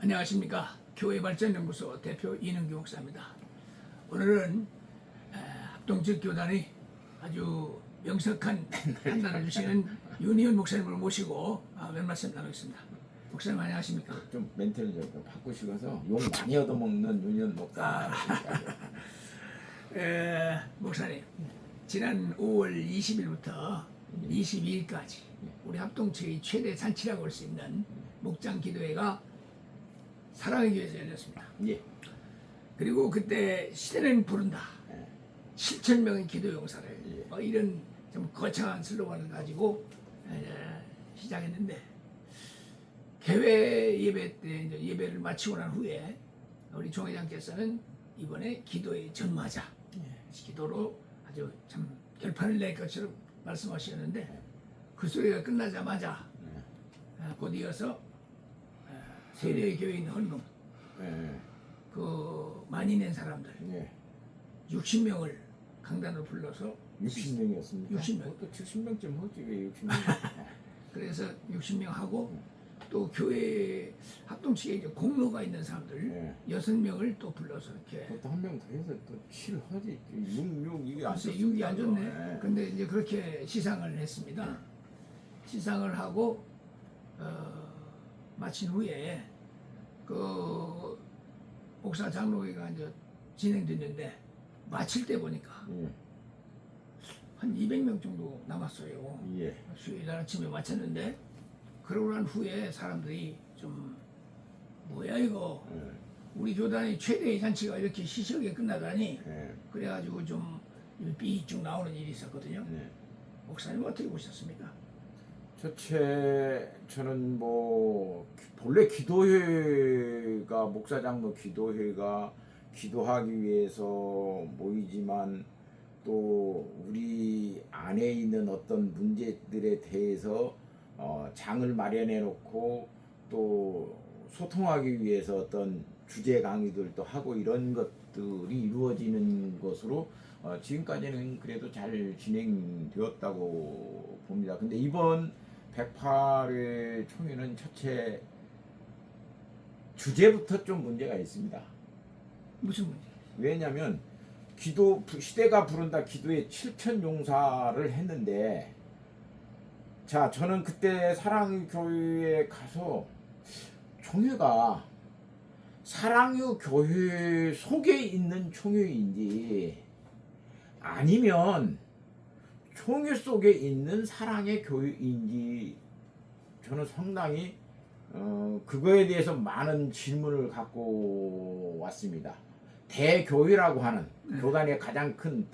안녕하십니까. 교회발전연구소 대표 이능규 목사입니다. 오늘은 합동지역교단의 아주 명석한 판단을 주시는 윤희원 목사님을 모시고 몇 말씀 나누겠습니다. 목사님 안녕하십니까. 좀 멘트를 좀 바꾸시고서 욕 많이 얻어먹는 윤희원 목사. 목사님, 지난 5월 20일부터 22일까지 우리 합동체의 최대 잔치라고 할 수 있는 목장 기도회가 사랑의 교회에서 열렸습니다. 예. 그리고 그때 시대는 부른다. 7,000명의 기도 용사를 이런 좀 거창한 슬로건을 가지고 시작했는데 개회 예배 때 이제 예배를 마치고 난 후에 우리 총회장께서는 이번에 기도에 전무하자. 기도로 아주 참 결판을 낼 것처럼 말씀하셨는데 그 소리가 끝나자마자 곧 이어서 세례의 교회 있는 헌금 그 많이 낸 사람들 60명을 강단으로 불러서 60명이었습니까? 60명. 또 70명쯤 하지 왜 60명? 그래서 60명 하고 또 교회 합동치에 이제 공로가 있는 사람들 6명을 또 불러서 이렇게 그것도 한 명 더 해서 또 7 하지. 6 이게 안 글쎄 좋습니다. 6이 안 좋네. 근데 이제 그렇게 시상을 했습니다. 시상을 하고 마친 후에 그 목사 장로회가 이제 진행됐는데 마칠 때 보니까 한 200명 정도 남았어요. 예. 수요일 날 아침에 마쳤는데 그러고 난 후에 사람들이 좀 뭐야 이거 우리 교단의 최대의 잔치가 이렇게 시시하게 끝나다니 그래가지고 좀 삐쭉 나오는 일이 있었거든요. 목사님 어떻게 보셨습니까? 저는 뭐 본래 기도회가 목사 장로 기도회가 기도하기 위해서 모이지만 또 우리 안에 있는 어떤 문제들에 대해서 장을 마련해 놓고 또 소통하기 위해서 어떤 주제 강의들도 하고 이런 것들이 이루어지는 것으로 지금까지는 그래도 잘 진행되었다고 봅니다. 근데 이번 108회 총회는 첫째 주제부터 좀 문제가 있습니다. 무슨 문제? 왜냐하면 기도 시대가 부른다 기도에 7천 용사를 했는데 자 저는 그때 사랑교회에 가서 총회가 사랑유 교회 속에 있는 총회인지 아니면 총회 속에 있는 사랑의 교회인지 저는 상당히 그거에 대해서 많은 질문을 갖고 왔습니다. 대교회라고 하는 교단의 가장 큰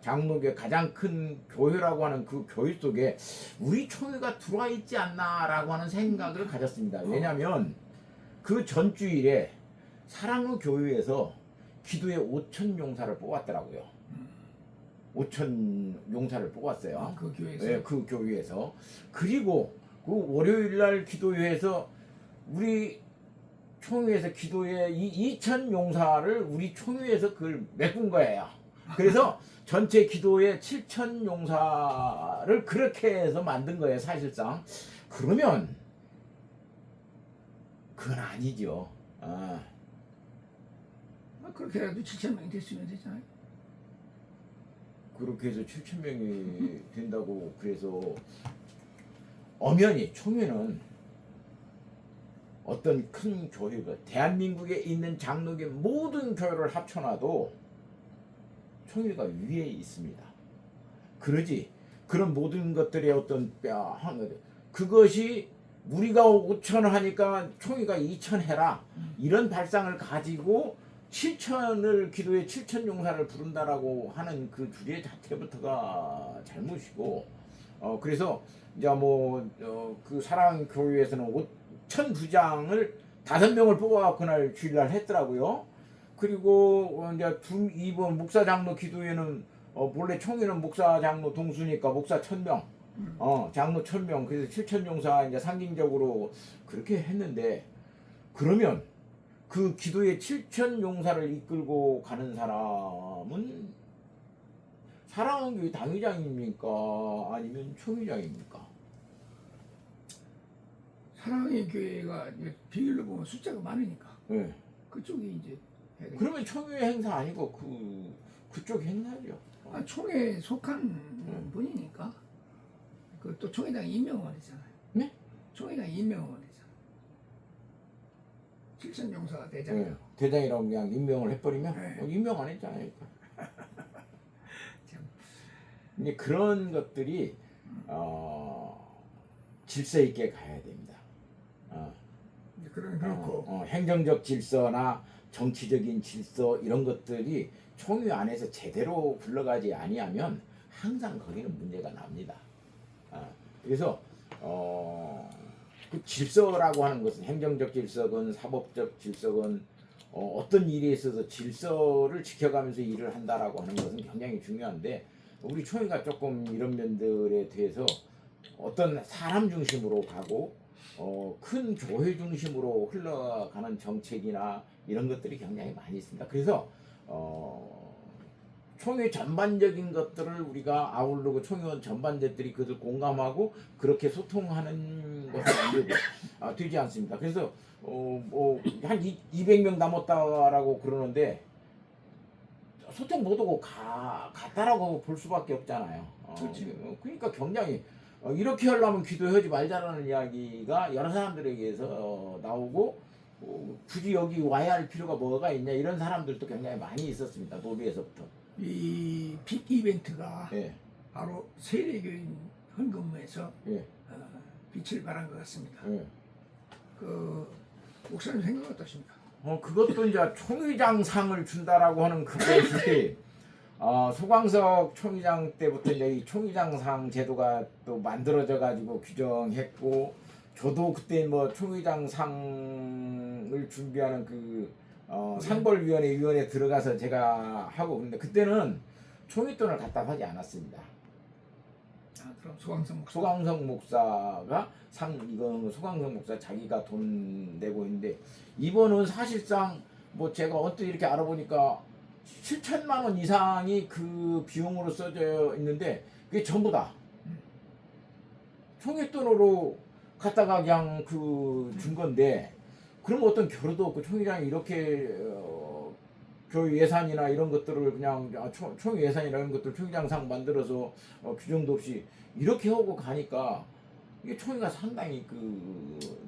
장로교의 가장 큰 교회라고 하는 그 교회 속에 우리 총회가 들어와 있지 않나라고 하는 생각을 가졌습니다. 왜냐하면 그 전주일에 사랑의 교회에서 기도에 5천 용사를 뽑았더라고요. 5천 용사를 뽑았어요. 그 교회에서? 네, 그 교회에서. 그리고 그 월요일날 기도회에서 우리 총회에서 기도회 2천 용사를 우리 총회에서 그걸 메꾼 거예요. 그래서 전체 기도회 7천 용사를 그렇게 해서 만든 거예요, 사실상. 그러면 그건 아니죠. 그렇게 해도 7,000명이 됐으면 되잖아요. 그렇게 해서 7,000명이 된다고 그래서 엄연히 총회는 어떤 큰 교회가 대한민국에 있는 장로교 모든 교회를 합쳐놔도 총회가 위에 있습니다. 그러지 그런 모든 것들의 어떤 그것이 우리가 5천 하니까 총회가 2천 해라 이런 발상을 가지고 7천을 기도에 7천 용사를 부른다라고 하는 그 주제 자체부터가 잘못이고 그래서 이제 그 사랑 교회에서는 5천 부장을 5명을 뽑아갖고 그날 주일날 했더라고요. 그리고 이제 이번 목사 장로 기도회는 본래 총회는 목사 장로 동수니까 목사 1,000명 장로 1,000명 그래서 7천 용사 이제 상징적으로 그렇게 했는데 그러면 그 기도에 7천 용사를 이끌고 가는 사람은 사랑교회 당회장입니까? 아니면 총회장입니까? 사랑의 교회가 이제 비율로 보면 숫자가 많으니까 예. 그쪽이 이제 해야 되겠죠. 그러면 총회 행사 아니고 그쪽 행사죠. 총회에 속한 분이니까 그 또 총회장 임명원이잖아요. 네? 총회장 임명원이잖아요. 칠천용사가 대장이요. 예. 대장이라고 그냥 임명을 해버리면 네. 임명 안 했잖아요. 참. 이제 그런 것들이 질서 있게 가야 됩니다. 그런 그렇고 행정적 질서나 정치적인 질서 이런 것들이 총회 안에서 제대로 굴러가지 아니하면 항상 거기는 문제가 납니다. 그래서 그 질서라고 하는 것은 행정적 질서건 사법적 질서건 어떤 일에 있어서 질서를 지켜가면서 일을 한다라고 하는 것은 굉장히 중요한데 우리 총회가 조금 이런 면들에 대해서 어떤 사람 중심으로 가고 큰 교회 중심으로 흘러가는 정책이나 이런 것들이 굉장히 많이 있습니다. 그래서 총회 전반적인 것들을 우리가 아우르고 총회원 전반들이 그들 공감하고 그렇게 소통하는 것은 안 되고 되지 않습니다. 그래서 한 200명 남았다라고 그러는데 소통 못하고 갔다라고 볼 수밖에 없잖아요. 그러니까 굉장히 이렇게 하려면 기도하지 말자라는 이야기가 여러 사람들에게서 나오고 굳이 여기 와야 할 필요가 뭐가 있냐 이런 사람들도 굉장히 많이 있었습니다. 노비에서부터. 이 빅 이벤트가 예. 바로 세례교인 헌금에서 예. 빛을 발한 것 같습니다. 예. 그 목사님 생각 어떠십니까? 그것도 이제 총회장상을 준다라고 하는 그것이 소광석 총회장 때부터 이제 이 총회장상 제도가 또 만들어져 가지고 규정했고 저도 그때 뭐 총회장상을 준비하는 상벌위원회 위원회 들어가서 제가 하고 근데 그때는 총회돈을 갖다 하지 않았습니다. 그럼 소광석 목사. 소광석 목사가 이건 소광석 목사 자기가 돈 내고 있는데 이번은 사실상 뭐 제가 언뜻 이렇게 알아보니까 7천만 원 이상이 그 비용으로 써져 있는데 그게 전부 다 총회돈으로 갖다가 그냥 준 건데 그럼 어떤 결여도 없고 총회장이 이렇게 교회 예산이나 이런 것들을 그냥 총회 예산이나 이런 것들 총회장상 만들어서 규정도 없이 이렇게 하고 가니까 이게 총회가 상당히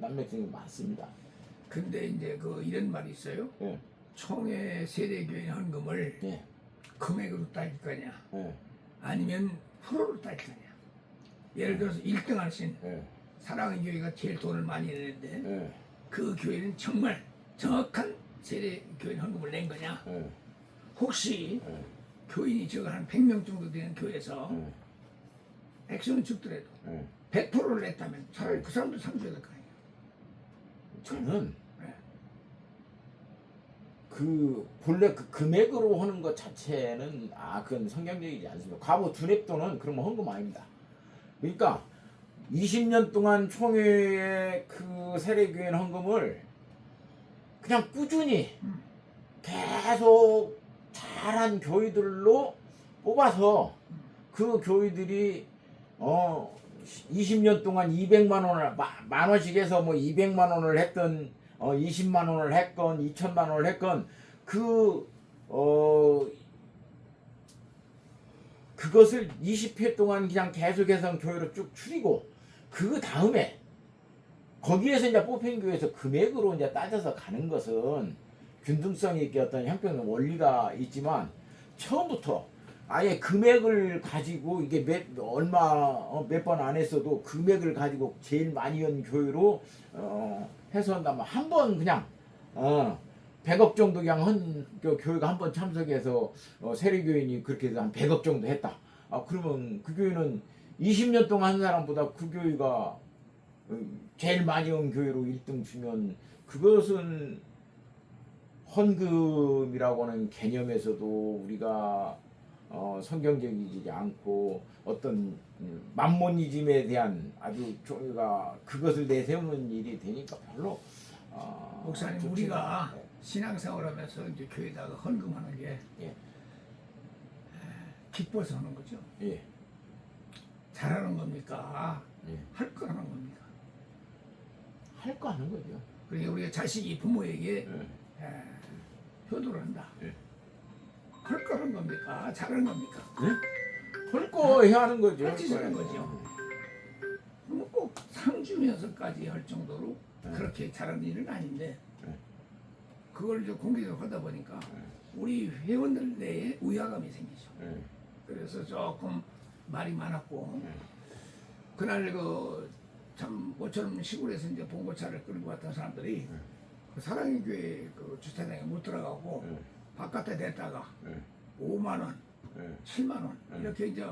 난맥증이 많습니다. 근데 이제 이런 말이 있어요. 예. 총회 세례교인 헌금을 예. 금액으로 따질 거냐, 예. 아니면 프로로 따질 거냐. 예를 들어서 1등 하신 예. 사랑의 교회가 제일 돈을 많이 내는데 예. 그 교회는 정말 정확한 세례교인 헌금을 낸 거냐. 예. 혹시 예. 교인이 저거 한 100명 정도 되는 교회에서 예. 100명 죽더라도 예. 100%를 냈다면 차라리 그 사람도 상 줘야 될 거 아니에요. 저는 네. 본래 금액으로 하는 것 자체는 그건 성경적이지 않습니다. 과거 두뇌돈은 그러면 헌금 아닙니다. 그러니까 20년 동안 총회의 세례교인 헌금을 그냥 꾸준히 계속 잘한 교회들로 뽑아서 그 교회들이 20년 동안 200만 원을 만 원씩 해서 뭐 200만 원을 했던 20만 원을 했건 2천만 원을 했건 그것을 20회 동안 그냥 계속해서 교회로 쭉 추리고 그 다음에 거기에서 이제 뽑힌 교회에서 금액으로 이제 따져서 가는 것은 균등성이 있게 어떤 형평의 원리가 있지만 처음부터 아예 금액을 가지고 이게 몇 번 안 했어도 금액을 가지고 제일 많이 연 교회로 해서 한다면 한 번 그냥 100억 정도 그냥 교회가 한 번 참석해서 세례교인이 그렇게 해서 한 100억 정도 했다. 그러면 그 교회는 20년 동안 한 사람보다 그 교회가 제일 많이 온 교회로 1등 주면 그것은 헌금이라고 하는 개념에서도 우리가 성경적이지 않고 어떤 만모니즘에 대한 아주 저희가 그것을 내세우는 일이 되니까 별로 목사님 좋지는 우리가 않아요. 신앙생활하면서 이제 교회다가 헌금하는 게 예. 기뻐서 하는 거죠. 예. 잘하는 겁니까? 예. 할 거 하는 겁니까? 할 거 하는 거죠. 그러니까 우리가 자식이 부모에게 예. 에, 효도를 한다. 예. 할 거는 겁니까? 잘하는 겁니까? 할 거 해야 하는 거죠. 할 짓을 하는 거죠. 그럼 꼭 상주면서까지 할 정도로 그렇게 잘하는 일은 아닌데 그걸 이제 공개적으로 하다 보니까 우리 회원들 내에 우야감이 생기죠. 그래서 조금 말이 많았고 그날 그 참 모처럼 시골에서 이제 봉고차를 끌고 왔던 사람들이 그 사랑의 교회 그 주차장에 못 들어가고 바깥에 댔다가 5만 원, 7만 원 이렇게 이제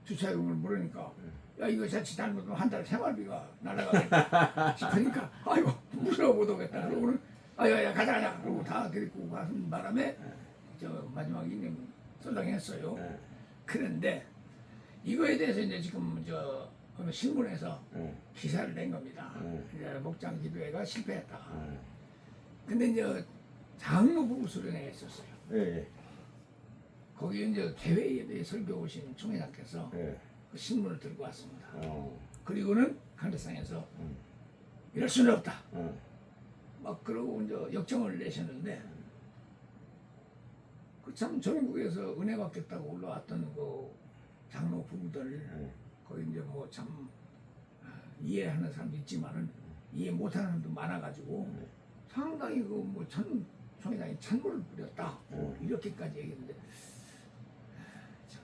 주차요금을 물으니까 야 이거 자칫 잘못하면 한 달 생활비가 날아가겠다 싶으니까 아이고 무서워 못 오겠다 그러고는 아야야 가자 그러고 다 데리고 가는 바람에 저 마지막에 썰렁했어요. 그런데 이거에 대해서 이제 지금 저 어느 신문에서 기사를 낸 겁니다. 이제 목장 기도회가 실패했다. 근데 이제 장로 부부 수련회가 있었어요. 예. 거기 이제 대회에 대해 설교 오신 총회장께서 예. 그 신문을 들고 왔습니다. 어. 그리고는 강대상에서 이럴 수는 없다. 어. 막 그러고 이제 역정을 내셨는데 그 참 전국에서 은혜 받겠다고 올라왔던 그 장로 부부들 거기 이제 뭐 참 이해하는 사람도 있지만은 이해 못하는 사람도 많아가지고 상당히 그 뭐 총회장이 찬물을 뿌렸다 이렇게까지 얘기했는데 참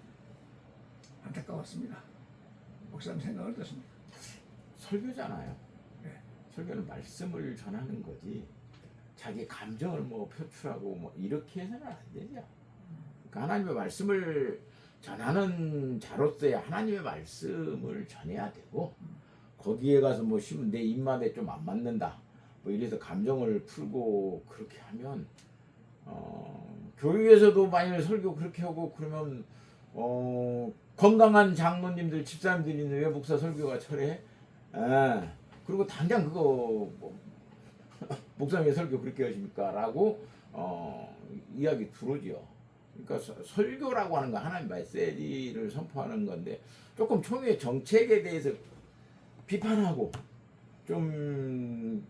안타까웠습니다. 목사님 생각은 어떻습니까? 설교잖아요. 네. 설교는 말씀을 전하는 거지. 자기 감정을 뭐 표출하고 뭐 이렇게 해서는 안 되죠. 그러니까 하나님의 말씀을 전하는 자로서의 하나님의 말씀을 전해야 되고 거기에 가서 뭐 심은 내 입맛에 좀 안 맞는다. 뭐 이래서 감정을 풀고 그렇게 하면 교회에서도 만일 설교 그렇게 하고 그러면 건강한 장로님들 집사님들이 있는 왜 목사 설교가 철회? 그리고 당장 그거 뭐, 목사님의 설교 그렇게 하십니까? 라고 이야기 들어오죠. 그러니까 설교라고 하는 건 하나님 메시지를 선포하는 건데 조금 총회 정책에 대해서 비판하고 좀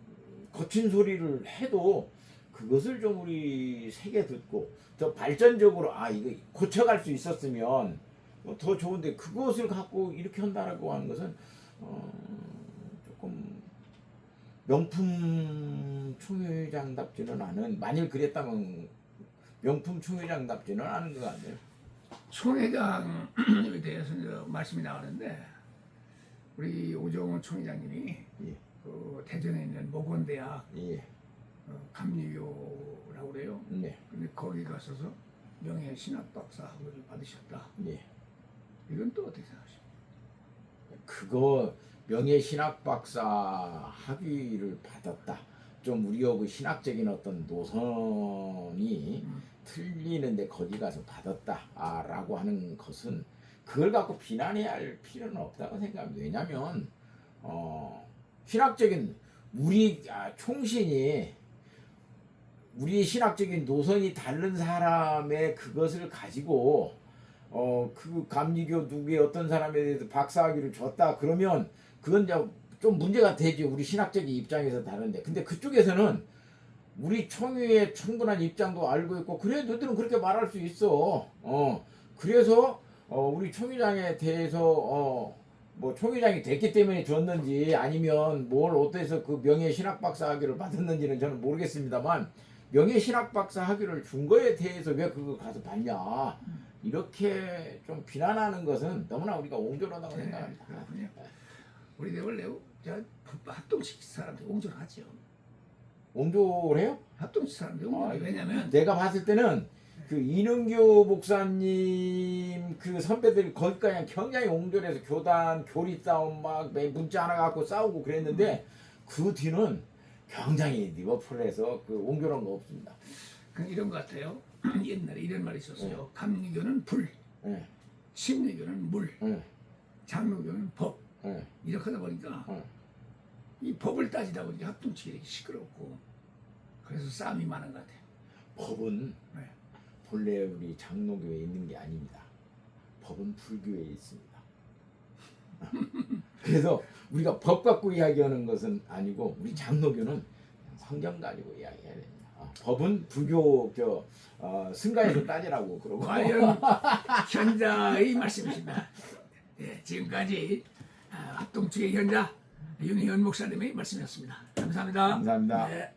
거친 소리를 해도 그것을 좀 우리 새겨 듣고 더 발전적으로 이거 고쳐갈 수 있었으면 더 좋은데 그것을 갖고 이렇게 한다라고 하는 것은 조금 명품 총회장답지는 않은, 만일 그랬다면 명품 총회장답지는 않은 것 같네요. 총회장에 대해서 이제 말씀이 나오는데 우리 오정훈 총회장님이 예. 그 대전에 있는 모건대학 예. 감리교라고 그래요. 네. 근데 거기 가서서 명예 신학박사 학위를 받으셨다. 예. 이건 또 어떻게 생각하십니까? 그거 명예 신학박사 학위를 받았다. 좀 우리하고 신학적인 어떤 노선이 틀리는데 거기 가서 받았다라고 하는 것은 그걸 갖고 비난해야 할 필요는 없다고 생각합니다. 왜냐하면 신학적인 우리 총신이 우리 신학적인 노선이 다른 사람의 그것을 가지고 그 감리교 누구의 어떤 사람에 대해서 박사학위를 줬다 그러면 그건 이제 좀 문제가 되죠. 우리 신학적인 입장에서 다른데. 근데 그쪽에서는 우리 총회의 충분한 입장도 알고 있고 그래 너희들은 그렇게 말할 수 있어. 그래서 우리 총회장에 대해서 뭐 총회장이 됐기 때문에 줬는지 아니면 뭘 어때서 그 명예 신학 박사 학위를 받았는지는 저는 모르겠습니다만 명예 신학 박사 학위를 준 거에 대해서 왜 그거 가서 받냐 이렇게 좀 비난하는 것은 너무나 우리가 옹졸하다고 생각합니다. 그렇군요. 우리 원래 합동식 사람들 옹졸하죠. 옹졸해요? 합동식 사람들 옹졸해. 왜냐면 내가 봤을 때는 그 이능교 목사님 그 선배들 거기까지 굉장히 옹졸해서 교단 교리 싸움 막 문자 하나 갖고 싸우고 그랬는데 그 뒤는 굉장히 리버풀에서 그 옹졸한 거 없습니다. 그 이런 것 같아요. 옛날에 이런 말이 있었어요. 감리교는 불, 침례교는 물, 장로교는 법. 이렇게 하다 보니까 이 법을 따지다 보니까 합동치기 이렇게 시끄럽고 그래서 싸움이 많은 것 같아요. 법은 본래 우리 장로교에 있는 게 아닙니다. 법은 불교에 있습니다. 그래서 우리가 법 갖고 이야기하는 것은 아니고 우리 장로교는 성경 가지고 이야기해야 됩니다. 법은 불교 승가에서 따지라고 그러고. 과연 현자의 말씀이십니다. 예, 지금까지 합동 측의 현자 윤희원 목사님의 말씀이었습니다. 감사합니다. 감사합니다. 네.